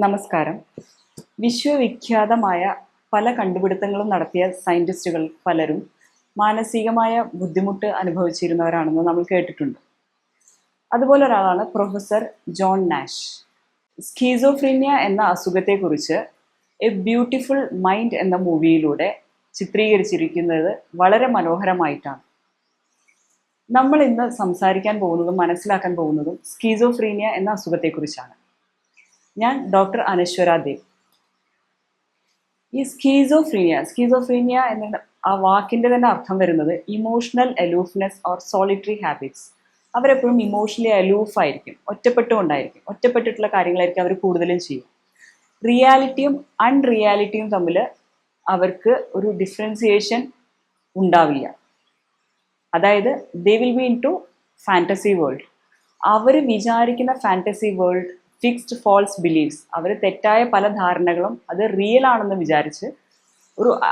നമസ്കാരം. വിശ്വവിഖ്യാതമായ പല കണ്ടുപിടുത്തങ്ങളും നടത്തിയ സയൻറ്റിസ്റ്റുകൾ പലരും മാനസികമായ ബുദ്ധിമുട്ട് അനുഭവിച്ചിരുന്നവരാണെന്ന് നമ്മൾ കേട്ടിട്ടുണ്ട്. അതുപോലെ ഒരാളാണ് പ്രൊഫസർ ജോൺ നാഷ്. സ്കീസോഫ്രീനിയ എന്ന അസുഖത്തെക്കുറിച്ച് എ ബ്യൂട്ടിഫുൾ മൈൻഡ് എന്ന മൂവിയിലൂടെ ചിത്രീകരിച്ചിരിക്കുന്നത് വളരെ മനോഹരമായിട്ടാണ്. നമ്മൾ ഇന്ന് സംസാരിക്കാൻ പോകുന്നതും മനസ്സിലാക്കാൻ പോകുന്നതും സ്കീസോഫ്രീനിയ എന്ന അസുഖത്തെക്കുറിച്ചാണ്. ഞാൻ ഡോക്ടർ അനശ്വര ദേവ്. ഈ സ്കീസോഫ്രീനിയ എന്ന ആ വാക്കിൻ്റെ തന്നെ അർത്ഥം വരുന്നത് ഇമോഷണൽ അലൂഫ്നെസ് ഓർ സോളിറ്ററി ഹാബിറ്റ്സ്. അവരെപ്പോഴും ഇമോഷണലി അലൂഫായിരിക്കും, ഒറ്റപ്പെട്ടുകൊണ്ടായിരിക്കും, ഒറ്റപ്പെട്ടിട്ടുള്ള കാര്യങ്ങളായിരിക്കും അവർ കൂടുതലും ചെയ്യും. റിയാലിറ്റിയും അൺറിയാലിറ്റിയും തമ്മിൽ അവർക്ക് ഒരു ഡിഫറൻസിയേഷൻ ഉണ്ടാവില്ല. അതായത് they will be into fantasy world. അവർ വിചാരിക്കുന്ന fantasy world fixed false beliefs, അവർ തെറ്റായ പല ധാരണകളും അത് റിയൽ ആണെന്ന് വിചാരിച്ച്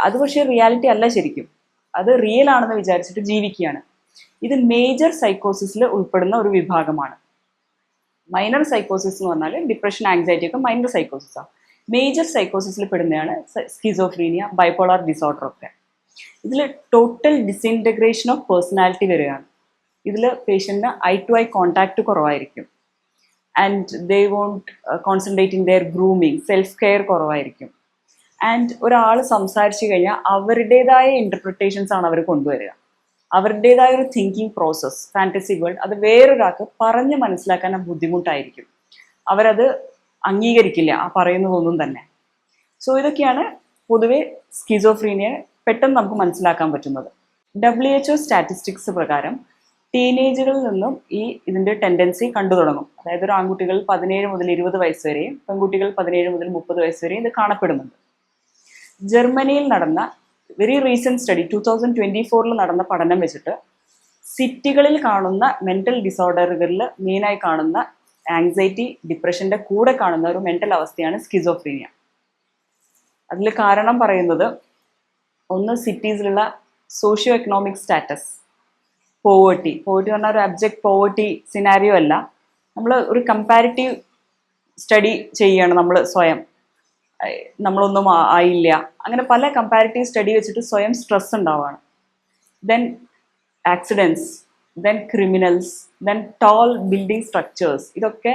അത് പക്ഷേ റിയാലിറ്റി അല്ല, ശരിക്കും അത് റിയൽ ആണെന്ന് വിചാരിച്ചിട്ട് ജീവിക്കുകയാണ്. ഇത് മേജർ സൈക്കോസിസിൽ ഉൾപ്പെടുന്ന ഒരു വിഭാഗമാണ്. മൈനർ സൈക്കോസിസ് എന്ന് പറഞ്ഞാൽ ഡിപ്രഷൻ, ആങ്സൈറ്റി ഒക്കെ മൈനർ സൈക്കോസിസാണ്. മേജർ സൈക്കോസിസിൽ പെടുന്നതാണ് സ്കിസോഫ്രീനിയ, ബൈപോളാർ ഡിസോർഡർ ഒക്കെ. ഇതിൽ ടോട്ടൽ ഡിസിൻറ്റഗ്രേഷൻ ഓഫ് പേഴ്സണാലിറ്റി വരികയാണ്. ഇതിൽ പേഷ്യൻറ്റിന് ഐ ടു ഐ കോണ്ടാക്റ്റ് കുറവായിരിക്കും. And they won't concentrate in their grooming, self care കുറവായിരിക്കും. ആൻഡ് ഒരാൾ സംസാരിച്ചു കഴിഞ്ഞാൽ അവരുടേതായ ഇൻ്റർപ്രിട്ടേഷൻസ് ആണ് അവർ കൊണ്ടുവരിക. അവരുടേതായ ഒരു തിങ്കിങ് പ്രോസസ്സ്, ഫാൻറ്റസി വേൾഡ്, അത് വേറൊരാൾക്ക് പറഞ്ഞ് മനസ്സിലാക്കാൻ ബുദ്ധിമുട്ടായിരിക്കും. അവരത് അംഗീകരിക്കില്ല ആ പറയുന്നതൊന്നും തന്നെ. സോ ഇതൊക്കെയാണ് പൊതുവെ സ്കിസോഫ്രീനിയ പെട്ടെന്ന് നമുക്ക് മനസ്സിലാക്കാൻ പറ്റുന്നത്. WHO സ്റ്റാറ്റിസ്റ്റിക്സ് പ്രകാരം ടീനേജുകളിൽ നിന്നും ഇതിൻ്റെ ടെൻഡൻസി കണ്ടു തുടങ്ങും. അതായത് ഒരു ആൺകുട്ടികൾ 17 മുതൽ 20 വയസ്സ് വരെയും പെൺകുട്ടികൾ 17 മുതൽ 30 വയസ്സ് വരെയും ഇത് കാണപ്പെടുന്നുണ്ട്. ജർമ്മനിയിൽ നടന്ന വെരി റീസെൻറ്റ് സ്റ്റഡി 2024 നടന്ന പഠനം വെച്ചിട്ട് സിറ്റികളിൽ കാണുന്ന മെൻ്റൽ ഡിസോർഡറുകളിൽ മെയിനായി കാണുന്ന ആങ്സൈറ്റി, ഡിപ്രഷൻ്റെ കൂടെ കാണുന്ന ഒരു മെൻ്റൽ അവസ്ഥയാണ് സ്കിസോഫ്രീനിയ. അതിൽ കാരണം പറയുന്നത് ഒന്ന് സിറ്റീസിലുള്ള സോഷ്യോ എക്കണോമിക് സ്റ്റാറ്റസ്, പോവേർട്ടി പറഞ്ഞാൽ ഒരു അബ്ജക്റ്റ് പോവേർട്ടി സിനാരിയോ അല്ല. നമ്മൾ ഒരു കമ്പാരിറ്റീവ് സ്റ്റഡി ചെയ്യുകയാണ് നമ്മൾ സ്വയം, നമ്മളൊന്നും ആയില്ല, അങ്ങനെ പല കമ്പാരിറ്റീവ് സ്റ്റഡി വെച്ചിട്ട് സ്വയം സ്ട്രെസ് ഉണ്ടാവുകയാണ്. Then accidents, then criminals, then toll building structures. ഇതൊക്കെ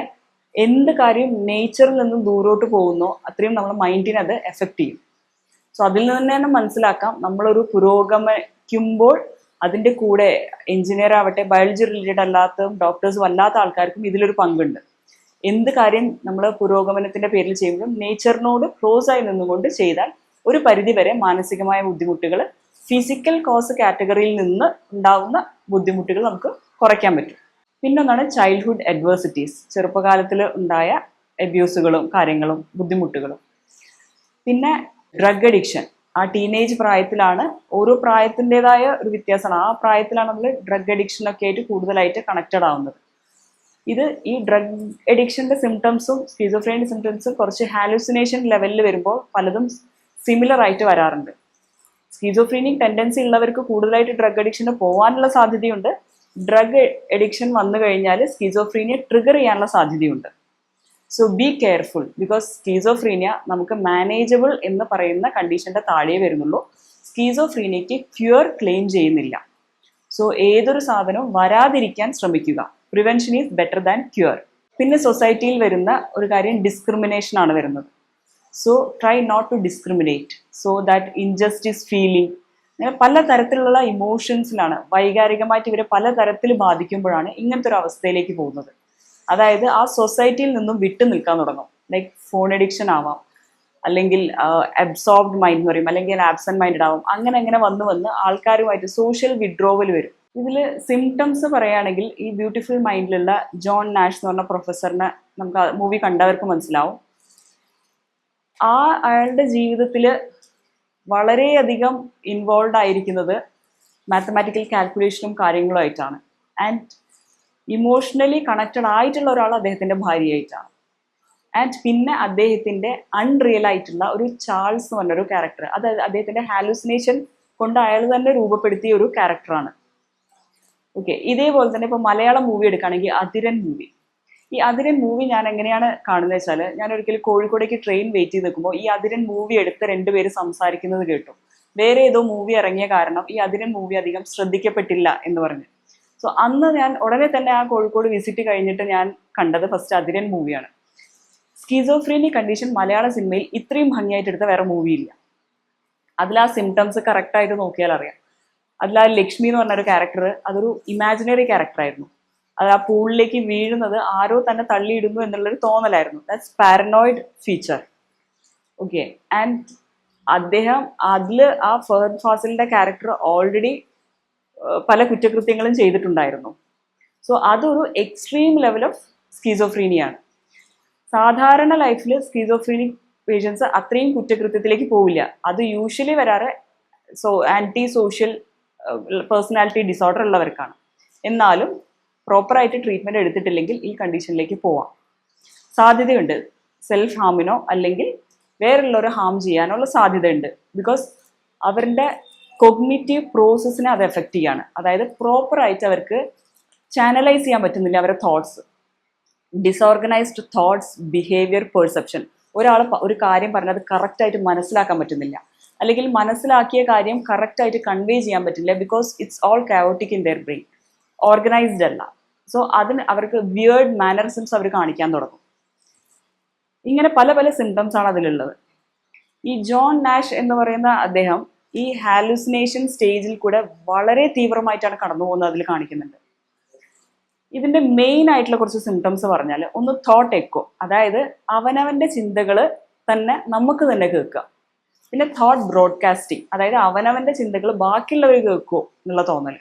എന്ത് കാര്യം നേച്ചറിൽ നിന്നും ദൂരോട്ട് പോകുന്നോ അത്രയും നമ്മുടെ മൈൻഡിനെ അത് എഫക്റ്റ് ചെയ്യും. സോ അതിൽ നിന്ന് തന്നെ മനസ്സിലാക്കാം, നമ്മളൊരു പുരോഗമിക്കുമ്പോൾ അതിൻ്റെ കൂടെ എഞ്ചിനീയർ ആവട്ടെ, ബയോളജി റിലേറ്റഡ് അല്ലാത്തതും ഡോക്ടേഴ്സും അല്ലാത്ത ആൾക്കാർക്കും ഇതിലൊരു പങ്കുണ്ട്. എന്ത് കാര്യം നമ്മൾ പുരോഗമനത്തിൻ്റെ പേരിൽ ചെയ്യുമ്പോഴും നേച്ചറിനോട് ക്ലോസ് ആയി നിന്നുകൊണ്ട് ചെയ്താൽ ഒരു പരിധിവരെ മാനസികമായ ബുദ്ധിമുട്ടുകൾ ഫിസിക്കൽ കോസ് കാറ്റഗറിയിൽ നിന്ന് ഉണ്ടാകുന്ന ബുദ്ധിമുട്ടുകൾ നമുക്ക് കുറയ്ക്കാൻ പറ്റും. പിന്നൊന്നാണ് ചൈൽഡ്ഹുഡ് അഡ്വേഴ്സിറ്റീസ്, ചെറുപ്പകാലത്തിൽ ഉണ്ടായ അബ്യൂസുകളും കാര്യങ്ങളും ബുദ്ധിമുട്ടുകളും. പിന്നെ ഡ്രഗ് അഡിക്ഷൻ. ആ ടീനേജ് പ്രായത്തിലാണ്, ഓരോ പ്രായത്തിൻ്റെതായ ഒരു വ്യത്യാസമാണ്. ആ പ്രായത്തിലാണ് നമ്മൾ ഡ്രഗ് അഡിക്ഷനൊക്കെ ആയിട്ട് കൂടുതലായിട്ട് കണക്റ്റഡ് ആവുന്നത്. ഈ ഡ്രഗ് അഡിക്ഷൻ്റെ സിംറ്റംസും സ്കിസോഫ്രീനിയ സിംറ്റംസും കുറച്ച് ഹാലുസിനേഷൻ ലെവലിൽ വരുമ്പോൾ പലതും സിമിലർ ആയിട്ട് വരാറുണ്ട്. സ്കിസോഫ്രീനിക് ടെൻഡൻസി ഉള്ളവർക്ക് കൂടുതലായിട്ട് ഡ്രഗ് അഡിക്ഷന് പോകാനുള്ള സാധ്യതയുണ്ട്. ഡ്രഗ് അഡിക്ഷൻ വന്നു കഴിഞ്ഞാൽ സ്കിസോഫ്രീനിയ ട്രിഗർ ചെയ്യാനുള്ള സാധ്യതയുണ്ട്. So be careful, because schizophrenia നമുക്ക് മാനേജബിൾ എന്ന് പറയുന്ന കണ്ടീഷൻ്റെ താഴെ വരുന്നുള്ളൂ. സ്കീസോഫ്രീനിയയ്ക്ക് ക്യൂർ ക്ലെയിം ചെയ്യുന്നില്ല. സോ ഏതൊരു സാധനവും വരാതിരിക്കാൻ ശ്രമിക്കുക. Prevention is better than cure. പിന്നെ സൊസൈറ്റിയിൽ വരുന്ന ഒരു കാര്യം ഡിസ്ക്രിമിനേഷൻ ആണ് വരുന്നത്. So try not to discriminate, so that injustice feeling, അങ്ങനെ പല തരത്തിലുള്ള ഇമോഷൻസിലാണ് വൈകാരികമായിട്ട് ഇവരെ പല തരത്തിൽ ബാധിക്കുമ്പോഴാണ് ഇങ്ങനത്തെ ഒരു അവസ്ഥയിലേക്ക് പോകുന്നത്. അതായത് ആ സൊസൈറ്റിയിൽ നിന്നും വിട്ടു നിൽക്കാൻ തുടങ്ങും. ലൈക്ക് ഫോൺ അഡിക്ഷൻ ആവാം, അല്ലെങ്കിൽ അബ്സോർബ്ഡ് മൈൻഡ് എന്ന് പറയും, അല്ലെങ്കിൽ ആബ്സെന്റ് മൈൻഡ് ആവും. അങ്ങനെ വന്ന് ആൾക്കാരുമായിട്ട് സോഷ്യൽ വിഡ്രോവൽ വരും. ഇതിൽ സിംറ്റംസ് പറയുകയാണെങ്കിൽ ഈ ബ്യൂട്ടിഫുൾ മൈൻഡിലുള്ള ജോൺ നാഷ് എന്ന് പറഞ്ഞ പ്രൊഫസറിനെ നമുക്ക് മൂവി കണ്ടവർക്ക് മനസ്സിലാവും. അയാളുടെ ജീവിതത്തിൽ വളരെയധികം ഇൻവോൾവ് ആയിരിക്കുന്നത് മാത്തമാറ്റിക്കൽ കാൽക്കുലേഷനും കാര്യങ്ങളുമായിട്ടാണ്. ആൻഡ് ഇമോഷണലി കണക്റ്റഡ് ആയിട്ടുള്ള ഒരാൾ അദ്ദേഹത്തിൻ്റെ ഭാര്യയായിട്ടാണ്. ആൻഡ് പിന്നെ അദ്ദേഹത്തിൻ്റെ അൺറിയൽ ആയിട്ടുള്ള ഒരു ചാൾസ് എന്ന് പറഞ്ഞൊരു ക്യാരക്ടർ, അത് അദ്ദേഹത്തിൻ്റെ ഹാലുസിനേഷൻ കൊണ്ട് അയാൾ തന്നെ രൂപപ്പെടുത്തിയ ഒരു ക്യാരക്ടറാണ്. ഓക്കെ, ഇതേപോലെ തന്നെ ഇപ്പോൾ മലയാളം മൂവി എടുക്കുകയാണെങ്കിൽ അതിരൻ മൂവി, ഈ അതിരൻ മൂവി ഞാൻ എങ്ങനെയാണ് കാണുന്നത് വെച്ചാൽ, ഞാൻ ഒരിക്കലും കോഴിക്കോടേക്ക് ട്രെയിൻ വെയിറ്റ് ചെയ്ത് നിൽക്കുമ്പോൾ ഈ അതിരൻ മൂവി എടുത്ത് രണ്ടുപേര് സംസാരിക്കുന്നത് കേട്ടു. വേറെ ഏതോ മൂവി ഇറങ്ങിയ കാരണം ഈ അതിരൻ മൂവി അധികം ശ്രദ്ധിക്കപ്പെട്ടില്ല എന്ന് പറഞ്ഞു. സോ അന്ന് ഞാൻ ഉടനെ തന്നെ ആ കോഴിക്കോട് വിസിറ്റ് കഴിഞ്ഞിട്ട് ഞാൻ കണ്ടത് ഫസ്റ്റ് അതിരൻ മൂവിയാണ്. സ്കീസോഫ്രീനി കണ്ടീഷൻ മലയാള സിനിമയിൽ ഇത്രയും ഭംഗിയായിട്ട് എടുത്ത വേറെ മൂവിയില്ല. അതിൽ ആ സിംറ്റംസ് കറക്റ്റായിട്ട് നോക്കിയാൽ അറിയാം. അതിൽ ആ ലക്ഷ്മി എന്ന് പറഞ്ഞൊരു ക്യാരക്ടർ, അതൊരു ഇമാജിനറി ക്യാരക്ടറായിരുന്നു. അത് ആ പൂളിലേക്ക് വീഴുന്നത് ആരോ തന്നെ തള്ളിയിടുന്നു എന്നുള്ളൊരു തോന്നലായിരുന്നു. That's paranoid feature. Okay. And അദ്ദേഹം അതിൽ ആ ഫഹദ് ഫാസിലിന്റെ ക്യാരക്ടർ ഓൾറെഡി പല കുറ്റകൃത്യങ്ങളും ചെയ്തിട്ടുണ്ടായിരുന്നു. സോ അതൊരു എക്സ്ട്രീം ലെവൽ ഓഫ് സ്കീസോഫ്രീനിയാണ്. സാധാരണ ലൈഫിൽ സ്കീസോഫ്രീനിക് പേഷ്യൻസ് അത്രയും കുറ്റകൃത്യത്തിലേക്ക് പോവില്ല. അത് യൂഷ്വലി വരാറ് ആൻറ്റി സോഷ്യൽ പേഴ്സണാലിറ്റി ഡിസോർഡർ ഉള്ളവർക്കാണ്. എന്നാലും പ്രോപ്പറായിട്ട് ട്രീറ്റ്മെൻറ്റ് എടുത്തിട്ടില്ലെങ്കിൽ ഈ കണ്ടീഷനിലേക്ക് പോവാം സാധ്യതയുണ്ട്. സെൽഫ് ഹാമിനോ അല്ലെങ്കിൽ വേറുള്ളവരെ ഹാം ചെയ്യാനുള്ള സാധ്യതയുണ്ട്. ബിക്കോസ് അവരുടെ കൊഗ്നിറ്റീവ് പ്രോസസ്സിനെ അത് എഫക്റ്റ് ചെയ്യാണ്. അതായത് പ്രോപ്പറായിട്ട് അവർക്ക് ചാനലൈസ് ചെയ്യാൻ പറ്റുന്നില്ല അവരുടെ thoughts. Disorganised thoughts, behaviour, perception. ഒരാൾ ഒരു കാര്യം പറഞ്ഞത് കറക്റ്റായിട്ട് മനസ്സിലാക്കാൻ പറ്റുന്നില്ല, അല്ലെങ്കിൽ മനസ്സിലാക്കിയ കാര്യം കറക്റ്റായിട്ട് കൺവേ ചെയ്യാൻ പറ്റില്ല. Because it's all chaotic in there brain, organised അല്ല. സോ അതിന് അവർക്ക് വിയേർഡ് മാനറിസംസ് അവർ കാണിക്കാൻ തുടങ്ങും. ഇങ്ങനെ പല പല സിംറ്റംസ് ആണ് അതിലുള്ളത്. ഈ ജോൺ നാഷ് എന്ന് പറയുന്ന അദ്ദേഹം ഈ ഹാലുസിനേഷൻ സ്റ്റേജിൽ കൂടെ വളരെ തീവ്രമായിട്ടാണ് കടന്നു പോകുന്നത് അതിൽ കാണിക്കുന്നുണ്ട്. ഇതിന്റെ മെയിൻ ആയിട്ടുള്ള കുറച്ച് സിംറ്റംസ് പറഞ്ഞാൽ, ഒന്ന് തോട്ട് എക്കോ, അതായത് അവനവന്റെ ചിന്തകൾ തന്നെ നമുക്ക് തന്നെ കേൾക്കുക. പിന്നെ തോട്ട് ബ്രോഡ്കാസ്റ്റിംഗ്, അതായത് അവനവന്റെ ചിന്തകൾ ബാക്കിയുള്ളവർ കേൾക്കുമോ എന്നുള്ള തോന്നൽ.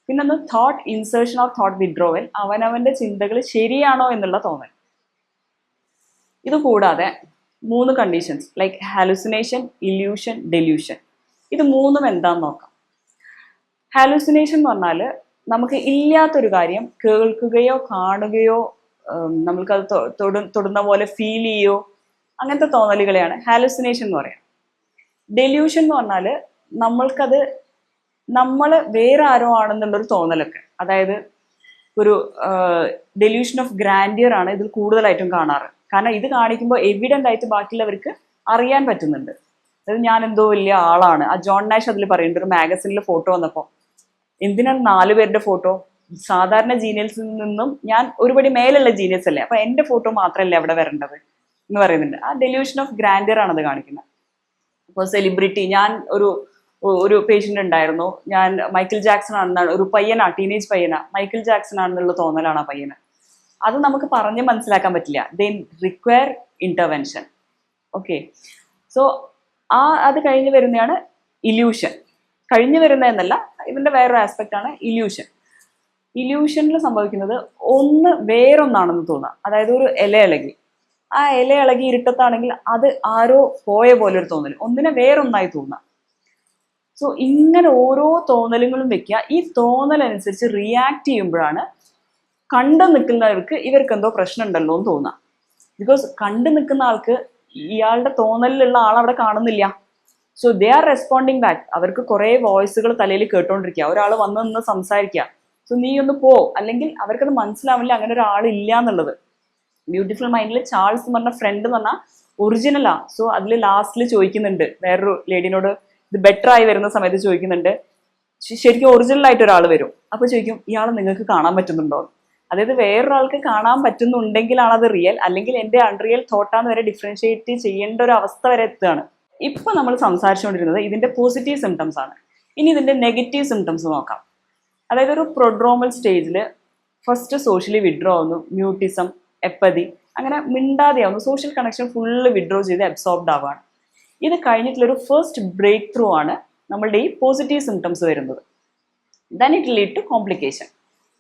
പിന്നെ ഒന്ന് thought insertion or thought withdrawal, അവനവന്റെ ചിന്തകൾ ശരിയാണോ എന്നുള്ള തോന്നൽ. ഇത് കൂടാതെ 3 conditions like hallucination, illusion, delusion. ഇത് മൂന്നും എന്താന്ന് നോക്കാം. ഹാലുസിനേഷൻ എന്ന് പറഞ്ഞാൽ നമുക്ക് ഇല്ലാത്തൊരു കാര്യം കേൾക്കുകയോ കാണുകയോ നമ്മൾക്കത് തൊടുന്ന പോലെ ഫീൽ ചെയ്യോ അങ്ങനത്തെ തോന്നലുകളെയാണ് ഹാലുസിനേഷൻ എന്ന് പറയാം. ഡെല്യൂഷൻ എന്ന് പറഞ്ഞാൽ നമ്മൾക്കത് നമ്മൾ വേറെ ആരോ ആണെന്നുള്ളൊരു തോന്നലൊക്കെ. അതായത് ഒരു ഡെല്യൂഷൻ ഓഫ് ഗ്രാൻഡിയർ ആണ് ഇതിൽ കൂടുതലായിട്ടും കാണാറ്. കാരണം ഇത് കാണിക്കുമ്പോൾ എവിഡൻ്റ് ആയിട്ട് ബാക്കിയുള്ളവർക്ക് അറിയാൻ പറ്റുന്നുണ്ട്. അതായത് ഞാൻ എന്തോ വലിയ ആളാണ്. ആ ജോൺ നാഷ് അതിൽ പറയുന്നുണ്ട്, ഒരു മാഗസിനിൽ ഫോട്ടോ വന്നപ്പോൾ എന്തിനാണ് 4 പേരുടെ ഫോട്ടോ? സാധാരണ ജീനിയൽസിൽ നിന്നും ഞാൻ ഒരുപടി മേലുള്ള ജീനിയൽസ് അല്ലേ, അപ്പൊ എൻ്റെ ഫോട്ടോ മാത്രമല്ലേ അവിടെ വരേണ്ടത് എന്ന് പറയുന്നുണ്ട്. ആ ഡെല്യൂഷൻ ഓഫ് ഗ്രാൻഡിയർ ആണ് അത് കാണിക്കുന്നത്. അപ്പോൾ സെലിബ്രിറ്റി, ഞാൻ ഒരു പേഷ്യൻ്റ് ഉണ്ടായിരുന്നു, ഞാൻ മൈക്കിൾ ജാക്സൺ ആണെന്നാണ്, ഒരു പയ്യനാ, ടീനേജ് പയ്യനാ, മൈക്കിൾ ജാക്സൺ ആണെന്നുള്ള തോന്നലാണ് ആ പയ്യന്. അത് നമുക്ക് പറഞ്ഞ് മനസ്സിലാക്കാൻ പറ്റില്ല. ദേ റിക്വയർ ഇന്റർവെൻഷൻ. ഓക്കെ. സോ അത് കഴിഞ്ഞ് വരുന്നതാണ് ഇല്യൂഷൻ. കഴിഞ്ഞു വരുന്നതെന്നല്ല, ഇതിന്റെ വേറൊരു ആസ്പെക്റ്റ് ആണ് ഇല്യൂഷൻ. ഇല്യൂഷനിൽ സംഭവിക്കുന്നത് ഒന്ന് വേറൊന്നാണെന്ന് തോന്നുക. അതായത് ഒരു ഇല ഇളകി, ആ ഇല ഇളകി ഇരുട്ടത്താണെങ്കിൽ അത് ആരോ പോയ പോലെ ഒരു തോന്നൽ, ഒന്നിനെ വേറൊന്നായി തോന്നുക. സോ ഇങ്ങനെ ഓരോ തോന്നലുകളും വെക്കുക. ഈ തോന്നലനുസരിച്ച് റിയാക്ട് ചെയ്യുമ്പോഴാണ് കണ്ടു നിൽക്കുന്നവർക്ക് ഇവർക്കെന്തോ പ്രശ്നം ഉണ്ടല്ലോ എന്ന് തോന്നുക. ബിക്കോസ് കണ്ടു നിൽക്കുന്ന ആൾക്ക് ഇയാളുടെ തോന്നലിലുള്ള ആളവിടെ കാണുന്നില്ല. So they are responding back. അവർക്ക് കുറേ വോയിസുകൾ തലയിൽ കേട്ടോണ്ടിരിക്കുക, ഒരാൾ വന്ന് നിന്ന് സംസാരിക്കുക, സോ നീ ഒന്ന് പോ, അല്ലെങ്കിൽ അവർക്കത് മനസ്സിലാവില്ല അങ്ങനെ ഒരാളില്ല എന്നുള്ളത്. ബ്യൂട്ടിഫുൾ മൈൻഡിൽ ചാൾസ് എന്ന് പറഞ്ഞ ഫ്രണ്ട് എന്ന് പറഞ്ഞാൽ ഒറിജിനലാ. സോ അതിൽ ലാസ്റ്റിൽ ചോദിക്കുന്നുണ്ട് വേറൊരു ലേഡിനോട്, ഇത് ബെറ്റർ ആയി വരുന്ന സമയത്ത് ചോദിക്കുന്നുണ്ട്, ശരിക്കും ഒറിജിനൽ ആയിട്ട് ഒരാൾ വരും, അപ്പോൾ ചോദിക്കും ഇയാൾ നിങ്ങൾക്ക് കാണാൻ പറ്റുന്നുണ്ടോ. അതായത് വേറൊരാൾക്ക് കാണാൻ പറ്റുന്നുണ്ടെങ്കിലാണ് അത് റിയൽ, അല്ലെങ്കിൽ എൻ്റെ അൺറിയൽ തോട്ടാന്ന് വരെ ഡിഫറൻഷിയേറ്റ് ചെയ്യേണ്ട ഒരു അവസ്ഥ വരെ എത്തുകയാണ്. ഇപ്പൊ നമ്മൾ സംസാരിച്ചുകൊണ്ടിരുന്നത് ഇതിന്റെ പോസിറ്റീവ് സിംറ്റംസ് ആണ്. ഇനി ഇതിന്റെ നെഗറ്റീവ് സിംറ്റംസ് നോക്കാം. അതായത് ഒരു പ്രൊഡ്രോമൽ സ്റ്റേജിൽ ഫസ്റ്റ് സോഷ്യലി വിഡ്രോ ആവുന്നു, മ്യൂട്ടിസം, എപ്പതി, അങ്ങനെ മിണ്ടാതെയാവുന്നു, സോഷ്യൽ കണക്ഷൻ ഫുള്ള് വിഡ്രോ ചെയ്ത് അബ്സോർബ്ഡ് ആവുകയാണ്. ഇത് കഴിഞ്ഞിട്ടുള്ളൊരു ഫസ്റ്റ് ബ്രേക്ക് ത്രൂ ആണ് നമ്മളുടെ ഈ പോസിറ്റീവ് സിംറ്റംസ് വരുന്നത്. Then it lead to complication.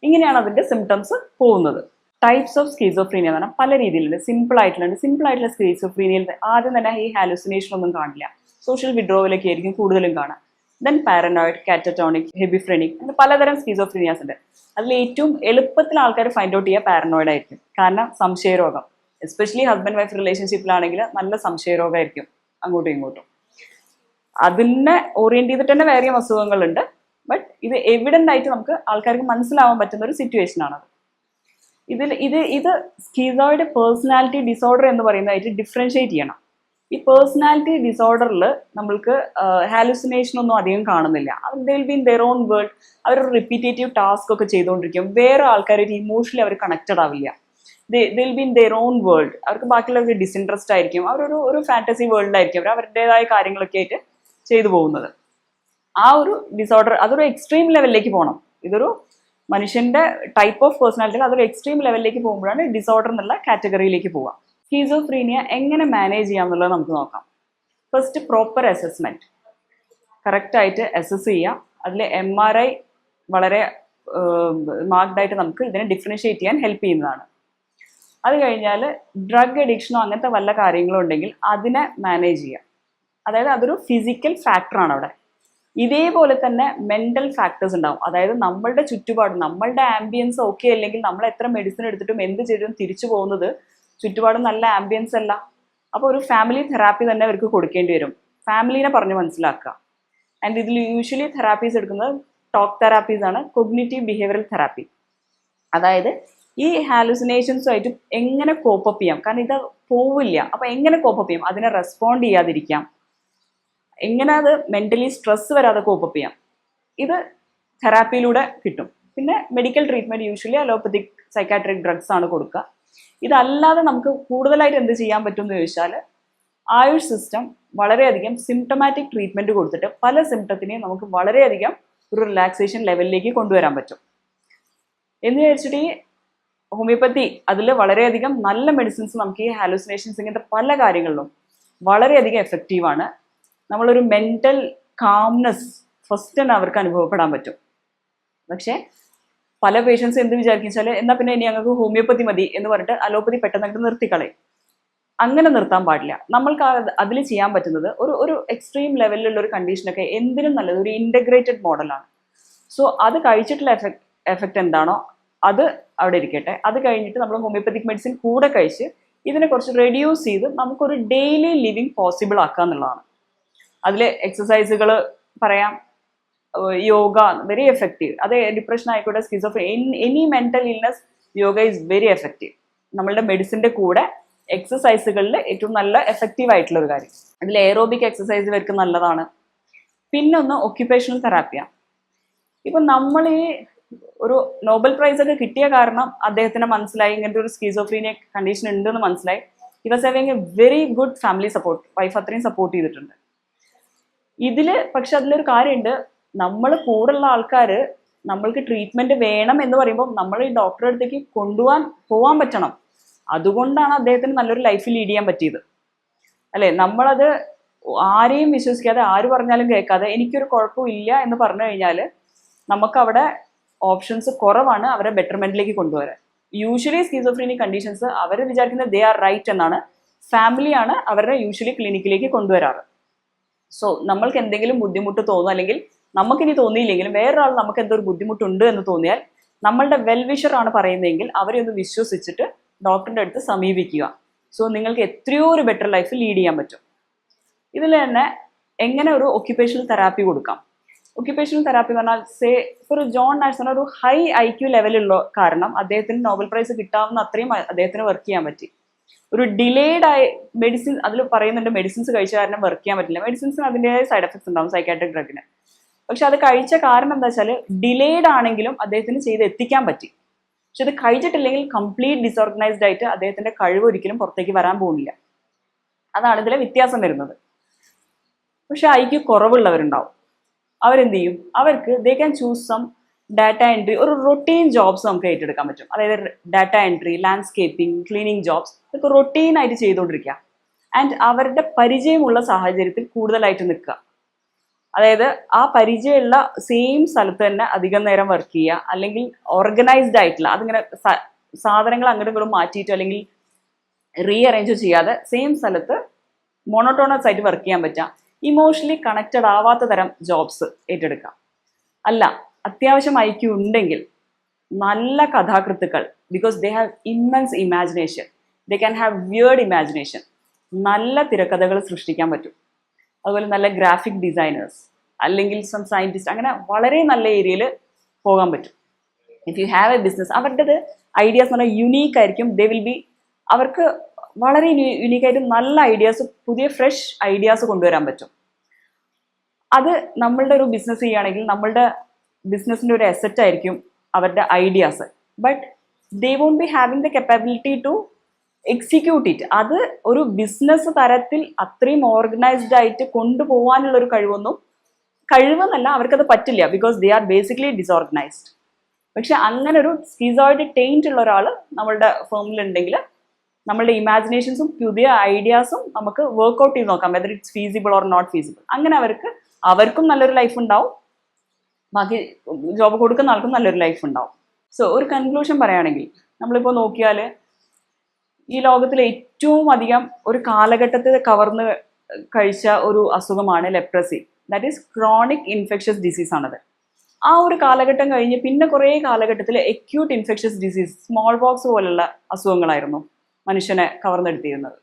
ഇങ്ങനെയാണ് അതിന്റെ സിംറ്റംസ് പോകുന്നത്. ടൈപ്സ് ഓഫ് സ്കീസോഫ്രീനിയ എന്ന് പറഞ്ഞാൽ പല രീതിയിലുണ്ട്. സിമ്പിൾ ആയിട്ടുള്ള സ്കീസോഫ്രീനിയയിൽ ആദ്യം തന്നെ ഈ ഹാലുസിനേഷൻ ഒന്നും കാണില്ല, സോഷ്യൽ വിഡ്രോവലൊക്കെ ആയിരിക്കും കൂടുതലും കാണാം. ദെൻ പാരനോയിഡ്, കാറ്ററ്റോണിക്, ഹെബിഫ്രെനിക്, അങ്ങനെ പലതരം സ്കീസോഫ്രീനിയാസ് ഉണ്ട്. അതിൽ ഏറ്റവും എളുപ്പത്തിൽ ആൾക്കാർ ഫൈൻഡ് ഔട്ട് ചെയ്യുക പാരനോയിഡ് ആയിരിക്കും. കാരണം സംശയരോഗം, എസ്പെഷ്യലി ഹസ്ബൻഡ് വൈഫ് റിലേഷൻഷിപ്പിലാണെങ്കിൽ നല്ല സംശയരോഗമായിരിക്കും അങ്ങോട്ടും ഇങ്ങോട്ടും. അതിനെ ഓറിയന്റ് ചെയ്തിട്ട് തന്നെ വേറെ അസുഖങ്ങളുണ്ട്. ബട്ട് ഇത് എവിഡന്റ് ആയിട്ട് നമുക്ക് ആൾക്കാർക്ക് മനസ്സിലാവാൻ പറ്റുന്ന ഒരു സിറ്റുവേഷൻ ആണത്. ഇത് സ്കിസോയിഡ് പേഴ്സണാലിറ്റി ഡിസോർഡർ എന്ന് പറയുന്നതായിട്ട് ഡിഫറൻഷിയേറ്റ് ചെയ്യണം. ഈ പേഴ്സണാലിറ്റി ഡിസോർഡറിൽ നമ്മൾക്ക് ഹാലുസിനേഷൻ ഒന്നും അധികം കാണുന്നില്ല. ദേ will be in their own world. അവരൊരു റിപ്പീറ്റേറ്റീവ് ടാസ്ക് ഒക്കെ ചെയ്തുകൊണ്ടിരിക്കും. വേറെ ആൾക്കാരായിട്ട് ഇമോഷണലി അവർ കണക്റ്റഡ് ആവില്ല. ദേ will be in their own world. അവർക്ക് ബാക്കിയുള്ളവർക്ക് ഡിസിൻട്രസ്റ്റ് ആയിരിക്കും. ഒരു ഫാന്റസി വേൾഡിലായിരിക്കും അവർ അവരുടേതായ കാര്യങ്ങളൊക്കെ ആയിട്ട് ചെയ്തു പോകുന്നത്. ആ ഒരു ഡിസോർഡർ അതൊരു എക്സ്ട്രീം ലെവലിലേക്ക് പോകണം. ഇതൊരു മനുഷ്യന്റെ ടൈപ്പ് ഓഫ് പേഴ്സണാലിറ്റിയിൽ അതൊരു എക്സ്ട്രീം ലെവലിലേക്ക് പോകുമ്പോഴാണ് ഡിസോർഡർ എന്നുള്ള കാറ്റഗറിയിലേക്ക് പോവുക. സ്കീസോഫ്രീനിയ എങ്ങനെ മാനേജ് ചെയ്യാം എന്നുള്ളത് നമുക്ക് നോക്കാം. ഫസ്റ്റ് പ്രോപ്പർ അസസ്മെന്റ്, കറക്റ്റായിട്ട് അസസ് ചെയ്യുക. അതിൽ MRI വളരെ മാർക്ക്ഡായിട്ട് നമുക്ക് ഇതിനെ ഡിഫറൻഷിയേറ്റ് ചെയ്യാൻ ഹെൽപ്പ് ചെയ്യുന്നതാണ്. അത് കഴിഞ്ഞാൽ ഡ്രഗ് അഡിക്ഷനോ അങ്ങനത്തെ വല്ല കാര്യങ്ങളോ ഉണ്ടെങ്കിൽ അതിനെ മാനേജ് ചെയ്യുക. അതായത് അതൊരു ഫിസിക്കൽ ഫാക്ടറാണ് അവിടെ. ഇതേപോലെ തന്നെ മെന്റൽ ഫാക്ടേഴ്സ് ഉണ്ടാവും. അതായത് നമ്മളുടെ ചുറ്റുപാട്, നമ്മളുടെ ആംബിയൻസ് ഓക്കെ അല്ലെങ്കിൽ നമ്മൾ എത്ര മെഡിസിൻ എടുത്തിട്ടും എന്ത് ചെയ്തിട്ടും തിരിച്ചു പോകുന്നത് ചുറ്റുപാട് നല്ല ആംബിയൻസ് അല്ല. അപ്പോൾ ഒരു ഫാമിലി തെറാപ്പി തന്നെ അവർക്ക് കൊടുക്കേണ്ടി വരും. ഫാമിലിനെ പറഞ്ഞ് മനസ്സിലാക്കുക. ആൻഡ് ഇതിൽ യൂഷ്വലി തെറാപ്പീസ് എടുക്കുന്നത് ടോക്ക് തെറാപ്പീസ് ആണ്, കൊഗ്നിറ്റീവ് ബിഹേവിയറൽ തെറാപ്പി. അതായത് ഈ ഹാലുസിനേഷൻസുമായിട്ട് എങ്ങനെ കോപ്പപ്പ് ചെയ്യാം, കാരണം ഇത് പോവില്ല. അപ്പോൾ എങ്ങനെ കോപ്പപ്പ് ചെയ്യാം, അതിനെ റെസ്പോണ്ട് ചെയ്യാതിരിക്കാം, എങ്ങനെ അത് മെന്റലി സ്ട്രെസ് വരാതെ കോപ്പപ്പ് ചെയ്യാം, ഇത് തെറാപ്പിയിലൂടെ കിട്ടും. പിന്നെ medical treatment usually allopathic psychiatric drugs ആണ് കൊടുക്കുക. ഇതല്ലാതെ നമുക്ക് കൂടുതലായിട്ട് എന്ത് ചെയ്യാൻ പറ്റും എന്ന് ചോദിച്ചാൽ ആയുഷ് സിസ്റ്റം വളരെയധികം സിംറ്റമാറ്റിക് ട്രീറ്റ്മെന്റ് കൊടുത്തിട്ട് പല സിംറ്റത്തിനെയും നമുക്ക് വളരെയധികം ഒരു റിലാക്സേഷൻ ലെവലിലേക്ക് കൊണ്ടുവരാൻ പറ്റും. എന്ന് വിചാരിച്ചിട്ട് ഈ ഹോമിയോപ്പതി അതിൽ വളരെയധികം നല്ല മെഡിസിൻസ് നമുക്ക് ഈ ഹാലുസിനേഷൻസ് ഇങ്ങനത്തെ പല കാര്യങ്ങളിലും വളരെയധികം എഫക്റ്റീവാണ്. നമ്മളൊരു മെന്റൽ കാംനെസ് ഫസ്റ്റ് തന്നെ അവർക്ക് അനുഭവപ്പെടാൻ പറ്റും. പക്ഷേ പല പേഷ്യൻസ് എന്ത് വിചാരിക്കും വെച്ചാൽ എന്നാൽ പിന്നെ ഇനി ഞങ്ങൾക്ക് ഹോമിയോപ്പതി മതി എന്ന് പറഞ്ഞിട്ട് അലോപ്പതി പെട്ടെന്ന് അങ്ങോട്ട് നിർത്തിക്കളയും. അങ്ങനെ നിർത്താൻ പാടില്ല. നമ്മൾക്ക് അതിൽ ചെയ്യാൻ പറ്റുന്നത് ഒരു എക്സ്ട്രീം ലെവലിലുള്ള ഒരു കണ്ടീഷനൊക്കെ എന്തിനും നല്ലത് ഒരു ഇൻ്റഗ്രേറ്റഡ് മോഡലാണ്. സോ അത് കഴിച്ചിട്ടുള്ള എഫക്റ്റ് എന്താണോ അത് അവിടെ ഇരിക്കട്ടെ. അത് കഴിഞ്ഞിട്ട് നമ്മൾ ഹോമിയോപ്പതിക് മെഡിസിൻ കൂടെ കഴിച്ച് ഇതിനെ കുറച്ച് റെഡ്യൂസ് ചെയ്ത് നമുക്കൊരു ഡെയിലി ലിവിങ് പോസിബിൾ ആക്കുക എന്നുള്ളതാണ്. അതിൽ എക്സസൈസുകൾ പറയാം, യോഗ വെരി എഫക്റ്റീവ്. അത് ഡിപ്രഷൻ ആയിക്കോട്ടെ, any mental illness, yoga is very effective. നമ്മളുടെ മെഡിസിൻ്റെ കൂടെ എക്സസൈസുകളിൽ ഏറ്റവും നല്ല എഫക്റ്റീവ് ആയിട്ടുള്ള ഒരു കാര്യം. അതിൽ എയറോബിക് എക്സസൈസ് ഇവർക്ക് നല്ലതാണ്. പിന്നൊന്ന് ഒക്യുപ്പേഷണൽ തെറാപ്പിയാണ്. ഇപ്പം നമ്മൾ ഈ ഒരു നോബൽ പ്രൈസ് ഒക്കെ കിട്ടിയ കാരണം അദ്ദേഹത്തിന് മനസ്സിലായി ഇങ്ങനത്തെ ഒരു സ്കീസോഫ്രീനിയ കണ്ടീഷൻ ഉണ്ടെന്ന് മനസ്സിലായി. He was having A very good family support. Wife അത്രയും സപ്പോർട്ട് ചെയ്തിട്ടുണ്ട്. പക്ഷെ അതിലൊരു കാര്യമുണ്ട്, നമ്മൾ കൂടുള്ള ആൾക്കാർ നമ്മൾക്ക് ട്രീറ്റ്മെന്റ് വേണം എന്ന് പറയുമ്പോൾ നമ്മൾ ഈ ഡോക്ടറെ അടുത്തേക്ക് പോകാൻ പറ്റണം. അതുകൊണ്ടാണ് അദ്ദേഹത്തിന് നല്ലൊരു ലൈഫ് ലീഡ് ചെയ്യാൻ പറ്റിയത്, അല്ലേ? നമ്മളത് ആരെയും വിശ്വസിക്കാതെ ആര് പറഞ്ഞാലും കേൾക്കാതെ എനിക്കൊരു കുഴപ്പമില്ല എന്ന് പറഞ്ഞു കഴിഞ്ഞാൽ നമുക്കവിടെ ഓപ്ഷൻസ് കുറവാണ് അവരെ ബെറ്റർമെന്റിലേക്ക് കൊണ്ടുവരാൻ. യൂഷ്വലി സ്കീസോഫ്രീനിക് കണ്ടീഷൻസ് അവർ വിചാരിക്കുന്നത് ദേ ആർ റൈറ്റ് എന്നാണ്. ഫാമിലിയാണ് അവരുടെ യൂഷ്വലി ക്ലിനിക്കിലേക്ക് കൊണ്ടുവരാറ്. സോ നമ്മൾക്ക് എന്തെങ്കിലും ബുദ്ധിമുട്ട് തോന്നും, അല്ലെങ്കിൽ നമുക്കിനി തോന്നിയില്ലെങ്കിലും വേറൊരാൾ നമുക്ക് എന്തൊരു ബുദ്ധിമുട്ടുണ്ട് എന്ന് തോന്നിയാൽ നമ്മളുടെ വെൽവിഷർ ആണ് പറയുന്നതെങ്കിൽ അവരെ ഒന്ന് വിശ്വസിച്ചിട്ട് ഡോക്ടറിൻ്റെ അടുത്ത് സമീപിക്കുക. സോ നിങ്ങൾക്ക് എത്രയോ ഒരു ബെറ്റർ ലൈഫ് ലീഡ് ചെയ്യാൻ പറ്റും. ഇതിൽ തന്നെ എങ്ങനെ ഒരു ഒക്യുപ്പേഷണൽ തെറാപ്പി കൊടുക്കാം. ഒക്യുപ്പേഷണൽ തെറാപ്പി എന്ന് പറഞ്ഞാൽ ഇപ്പോൾ ഒരു ജോൺ നാഷ് പറഞ്ഞ ഒരു ഹൈ IQ ലെവലുള്ള കാരണം അദ്ദേഹത്തിന് നോബൽ പ്രൈസ് കിട്ടാവുന്ന അത്രയും അദ്ദേഹത്തിന് വർക്ക് ചെയ്യാൻ പറ്റി. ഒരു ഡിലേഡ് ആയി മെഡിസിൻ അതിൽ പറയുന്നുണ്ട്, മെഡിസിൻസ് കഴിച്ച കാരണം വർക്ക് ചെയ്യാൻ പറ്റില്ല. മെഡിസിൻസിന് അതിൻ്റെതായ സൈഡ് എഫക്ട്സ് ഉണ്ടാവും സൈക്കാട്രിക് ഡ്രഗിന്. പക്ഷെ അത് കഴിച്ച കാരണം എന്താ വെച്ചാൽ ഡിലേഡ് ആണെങ്കിലും അദ്ദേഹത്തിന് ചെയ്ത് എത്തിക്കാൻ പറ്റി. പക്ഷെ അത് കഴിച്ചിട്ടില്ലെങ്കിൽ കംപ്ലീറ്റ് ഡിസോർഗനൈസ്ഡ് ആയിട്ട് അദ്ദേഹത്തിന്റെ കഴിവ് ഒരിക്കലും പുറത്തേക്ക് വരാൻ പോകുന്നില്ല. അതാണ് ഇതിലെ വ്യത്യാസം വരുന്നത്. പക്ഷെ IQ കുറവുള്ളവരുണ്ടാവും. അവരെന്ത് ചെയ്യും, അവർക്ക് they can choose some data entry, ഒരു റൊട്ടീൻ ജോബ്സ് നമുക്ക് ഏറ്റെടുക്കാൻ പറ്റും. അതായത് data entry, landscaping, cleaning jobs ഇതൊക്കെ റൊട്ടീനായിട്ട് ചെയ്തുകൊണ്ടിരിക്കുക. ആൻഡ് അവരുടെ പരിചയമുള്ള സാഹചര്യത്തിൽ കൂടുതലായിട്ട് നിൽക്കുക. അതായത് ആ പരിചയമുള്ള സെയിം സ്ഥലത്ത് തന്നെ അധികം നേരം വർക്ക് ചെയ്യുക, അല്ലെങ്കിൽ ഓർഗനൈസ്ഡ് ആയിട്ടുള്ള അതിങ്ങനെ സാധനങ്ങൾ അങ്ങോട്ടും ഇങ്ങോട്ടും മാറ്റിയിട്ട് അല്ലെങ്കിൽ റീഅറേഞ്ച് ചെയ്യാതെ സെയിം സ്ഥലത്ത് മോണോട്ടോണസ് ആയിട്ട് വർക്ക് ചെയ്യാൻ പറ്റുക. ഇമോഷണലി കണക്റ്റഡ് ആവാത്ത തരം ജോബ്സ് ഏറ്റെടുക്കാം. അല്ല, അത്യാവശ്യം IQ ഉണ്ടെങ്കിൽ നല്ല കഥാകൃത്തുക്കൾ, because they have immense imagination, they can have weird imagination, നല്ല തിരക്കഥകൾ സൃഷ്ടിക്കാൻ പറ്റും. അതുപോലെ നല്ല ഗ്രാഫിക് ഡിസൈനേഴ്സ് അല്ലെങ്കിൽ സം സയൻറ്റിസ്റ്റ്, അങ്ങനെ വളരെ നല്ല ഏരിയയിൽ പോകാൻ പറ്റും. If you have a business, അവരുടേത് ഐഡിയാസ് എന്ന് പറഞ്ഞാൽ യുണീക്ക് ആയിരിക്കും. ദേ വിൽ ബി, അവർക്ക് വളരെ യുണീക്കായിട്ട് നല്ല ഐഡിയാസ്, പുതിയ ഫ്രഷ് ഐഡിയാസ് കൊണ്ടുവരാൻ പറ്റും. അത് നമ്മളുടെ ഒരു ബിസിനസ് ചെയ്യുകയാണെങ്കിൽ നമ്മളുടെ ബിസിനസ്സിൻ്റെ ഒരു അസറ്റ് ആയിരിക്കും അവരുടെ ideas. But they won't be having the capability to execute it. അത് ഒരു ബിസിനസ് തരത്തിൽ അത്രയും ഓർഗനൈസ്ഡ് ആയിട്ട് കൊണ്ടുപോകാനുള്ള ഒരു കഴിവെന്നല്ല, അവർക്കത് പറ്റില്ല. Because they are basically disorganised. പക്ഷെ അങ്ങനെ ഒരു സ്കിസോയിഡ് ടെയിൻറ്റ് ഉള്ള ഒരാൾ നമ്മളുടെ ഫേമിലുണ്ടെങ്കിൽ നമ്മളുടെ ഇമാജിനേഷൻസും പുതിയ ഐഡിയാസും നമുക്ക് വർക്ക്ഔട്ട് ചെയ്ത് നോക്കാം, whether it's feasible or not feasible. അങ്ങനെ അവർക്കും നല്ലൊരു ലൈഫ് ഉണ്ടാവും, ബാക്കി ജോബ് കൊടുക്കുന്ന ആൾക്കും നല്ലൊരു ലൈഫ് ഉണ്ടാവും. സോ ഒരു കൺക്ലൂഷൻ പറയുകയാണെങ്കിൽ, നമ്മളിപ്പോൾ നോക്കിയാൽ ഈ ലോകത്തിലെ ഏറ്റവും അധികം ഒരു കാലഘട്ടത്തിൽ കവർന്ന് കഴിച്ച ഒരു അസുഖമാണ് leprosy. That is chronic infectious disease ആണത്. ആ ഒരു കാലഘട്ടം കഴിഞ്ഞ് പിന്നെ കുറേ കാലഘട്ടത്തിൽ acute infectious disease, small pox പോലുള്ള അസുഖങ്ങളായിരുന്നു മനുഷ്യനെ കവർന്നെടുത്തിരുന്നത്.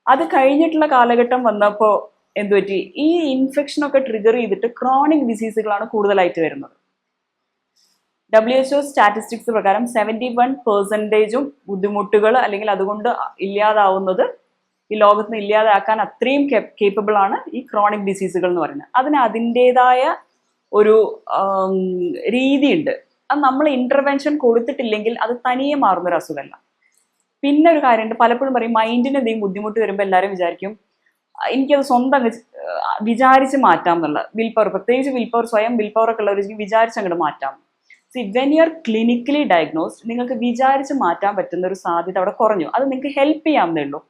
അത് കഴിഞ്ഞിട്ടുള്ള കാലഘട്ടം വന്നപ്പോൾ എന്തുപറ്റി, ഈ ഇൻഫെക്ഷനൊക്കെ ട്രിഗർ ചെയ്തിട്ട് ക്രോണിക് ഡിസീസുകളാണ് കൂടുതലായിട്ട് വരുന്നത്. WHO സ്റ്റാറ്റിസ്റ്റിക്സ് പ്രകാരം 71% ബുദ്ധിമുട്ടുകൾ അല്ലെങ്കിൽ അതുകൊണ്ട് ഇല്ലാതാവുന്നത്, ഈ ലോകത്ത് നിന്ന് ഇല്ലാതാക്കാൻ അത്രയും കേപ്പബിൾ ആണ് ഈ ക്രോണിക് ഡിസീസുകൾ എന്ന് പറയുന്നത്. അതിൻ്റെതായ ഒരു രീതിയുണ്ട്. അത് നമ്മൾ ഇന്റർവെൻഷൻ കൊടുത്തിട്ടില്ലെങ്കിൽ അത് തനിയെ മാറുന്നൊരു അസുഖമല്ല. പിന്നെ ഒരു കാര്യമുണ്ട്, പലപ്പോഴും പറയും മൈൻഡിന് എന്തെങ്കിലും ബുദ്ധിമുട്ട് വരുമ്പോൾ എല്ലാവരും വിചാരിക്കും എനിക്കത് സ്വന്തം വിചാരിച്ച് മാറ്റാം എന്നുള്ള വിൽ പവർ, പ്രത്യേകിച്ച് വിൽ പവർ, സ്വയം വിൽ പവർ ഒക്കെ ഉള്ളവർ വിചാരിച്ച് അങ്ങോട്ട് മാറ്റാം. C, when you are clinically diagnosed, നിങ്ങൾക്ക് വിചാരിച്ച് മാറ്റാൻ പറ്റുന്ന ഒരു സാധ്യത അവിടെ കുറഞ്ഞു. അത് നിങ്ങൾക്ക് ഹെൽപ്പ് ചെയ്യാവുന്നേ ഉള്ളൂ.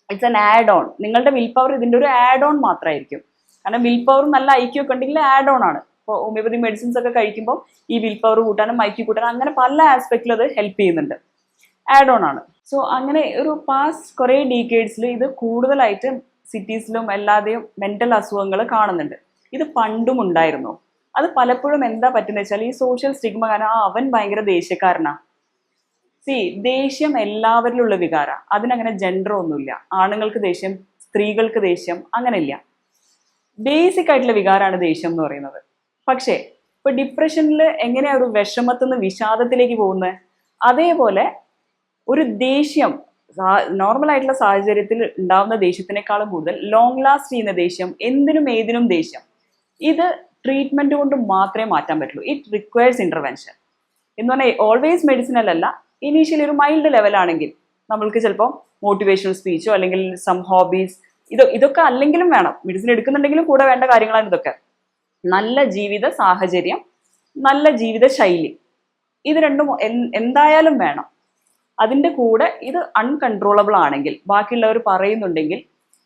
It's an add on. നിങ്ങളുടെ വിൽ പവർ ഇതിൻ്റെ ഒരു ആഡ് ഓൺ മാത്രമായിരിക്കും. കാരണം വിൽ പവറും നല്ല ഐക്യു ഒക്കെ ഉണ്ടെങ്കിൽ ആഡ് ഓൺ ആണ്. ഇപ്പോൾ ഹോമിയോപ്പതി മെഡിസിൻസ് ഒക്കെ കഴിക്കുമ്പോൾ ഈ വിൽ പവർ കൂട്ടാനും ഐക്യു കൂട്ടാനും അങ്ങനെ പല ആസ്പെക്റ്റിൽ അത് ഹെൽപ്പ് ചെയ്യുന്നുണ്ട്. ആഡ് ഓൺ ആണ്. സോ അങ്ങനെ ഒരു പാസ്റ്റ് കുറേ ഡീക്കേഡ്സിൽ ഇത് കൂടുതലായിട്ട് സിറ്റീസിലും എല്ലാതെയും മെന്റൽ അസുഖങ്ങൾ കാണുന്നുണ്ട്. ഇത് പണ്ടും ഉണ്ടായിരുന്നു. അത് പലപ്പോഴും എന്താ പറ്റുന്നത് വെച്ചാൽ ഈ സോഷ്യൽ സ്റ്റിഗ്മ കാരണം അവൻ ഭയങ്കര ദേഷ്യക്കാരനാ. സി, ദേഷ്യം എല്ലാവരിലുള്ള വികാര, അതിനങ്ങനെ ജെൻഡർ ഒന്നുമില്ല. ആണുങ്ങൾക്ക് ദേഷ്യം, സ്ത്രീകൾക്ക് ദേഷ്യം, അങ്ങനെയില്ല. ബേസിക് ആയിട്ടുള്ള വികാരമാണ് ദേഷ്യം എന്ന് പറയുന്നത്. പക്ഷേ ഇപ്പൊ ഡിപ്രഷനിൽ എങ്ങനെയാ ഒരു വിഷമത്തിൽ നിന്ന് വിഷാദത്തിലേക്ക് പോകുന്നത്, അതേപോലെ ഒരു ദേഷ്യം നോർമൽ ആയിട്ടുള്ള സാഹചര്യത്തിൽ ഉണ്ടാവുന്ന ദേഷ്യത്തിനേക്കാളും കൂടുതൽ ലോങ് ലാസ്റ്റ് ചെയ്യുന്ന ദേഷ്യം, എന്തിനും ഏതിനും ദേഷ്യം, ഇത് ട്രീറ്റ്മെന്റ് കൊണ്ട് മാത്രമേ മാറ്റാൻ പറ്റുള്ളൂ. ഇറ്റ് റിക്വയർസ് ഇന്റർവെൻഷൻ എന്ന് പറഞ്ഞാൽ ഓൾവേസ് മെഡിസിനല്ല. ഇനീഷ്യലി ഒരു മൈൽഡ് ലെവലാണെങ്കിൽ നമ്മൾക്ക് ചിലപ്പോൾ മോട്ടിവേഷണൽ സ്പീച്ചോ അല്ലെങ്കിൽ സം ഹോബീസ്, ഇതൊക്കെ അല്ലെങ്കിലും വേണം. മെഡിസിൻ എടുക്കുന്നുണ്ടെങ്കിലും കൂടെ വേണ്ട കാര്യങ്ങളാണ് ഇതൊക്കെ. നല്ല ജീവിത സാഹചര്യം, നല്ല ജീവിത ശൈലി, ഇത് രണ്ടും എന്തായാലും വേണം. അതിൻ്റെ കൂടെ ഇത് അൺകൺട്രോളബിൾ ആണെങ്കിൽ, ബാക്കിയുള്ളവർ പറയുന്നുണ്ടെങ്കിൽ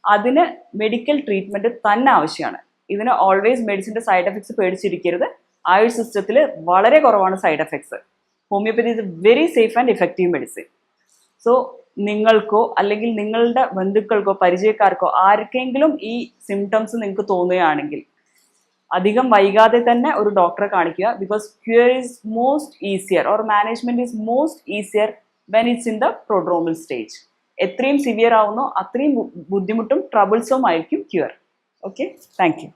അതിന് മെഡിക്കൽ ട്രീറ്റ്മെന്റ് തന്നെ ആവശ്യമാണ്. ഇതിന് ഓൾവേസ് മെഡിസിൻ്റെ സൈഡ് എഫക്ട്സ് പേടിച്ചിരിക്കരുത്. ആയുഷ് സിസ്റ്റത്തിൽ വളരെ കുറവാണ് side effects. Homoeopathy is a very safe and effective medicine. So നിങ്ങൾക്കോ അല്ലെങ്കിൽ നിങ്ങളുടെ ബന്ധുക്കൾക്കോ പരിചയക്കാർക്കോ ആർക്കെങ്കിലും ഈ സിംറ്റംസ് നിങ്ങൾക്ക് തോന്നുകയാണെങ്കിൽ അധികം വൈകാതെ തന്നെ ഒരു ഡോക്ടറെ കാണിക്കുക. Because cure is most easier or management is most easier when it's in the prodromal stage. എത്രയും സിവിയർ ആവുന്നോ അത്രയും ബുദ്ധിമുട്ടും ട്രബിൾസും ആയിരിക്കും ക്യൂർ. Okay, thank you.